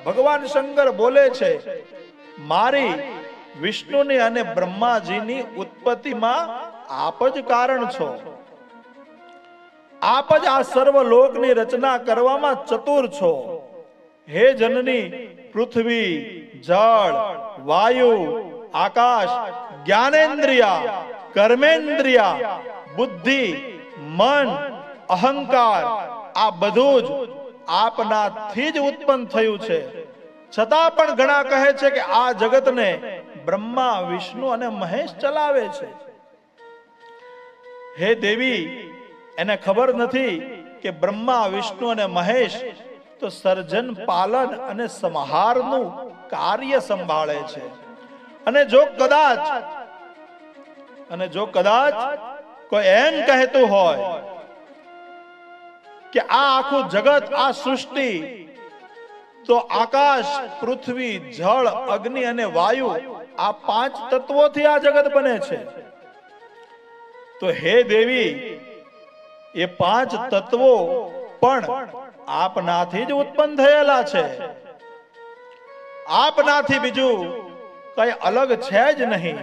ભગવાન શંકર બોલે છે, મારી વિષ્ણુની અને બ્રહ્માજીની ઉત્પત્તિમાં આપ જ કારણ છો. આપ જ આ સર્વ લોકની રચના કરવામાં ચતુર છો. હે જનની, પૃથ્વી, જળ, વાયુ, આકાશ, જ્ઞાનેન્દ્રિયા, કર્મેન્દ્રિયા, બુદ્ધિ, મન, અહંકાર, આ બધું જ આપનાથી જ ઉત્પન્ન થયું છે. છતાં પણ ઘણા કહે છે કે આ જગતને બ્રહ્મા, વિષ્ણુ અને મહેશ ચલાવે છે. હે દેવી, એને ખબર નથી કે બ્રહ્મા, વિષ્ણુ અને મહેશ તો સર્જન, પાલન અને સંહારનું કાર્ય સંભાળે છે. અને જો કદાચ કોઈ એમ કહેતું હોય કે આ આખું જગત, આ સૃષ્ટિ તો આકાશ, પૃથ્વી, જળ, અગ્નિ અને વાયુ, આ 5 તત્વોથી આ જગત બને છે, તો હે દેવી, એ 5 તત્વો પણ આપનાથી જ ઉત્પન્ન થયેલા છે. આપનાથી બીજું કઈ અલગ છે જ નહીં.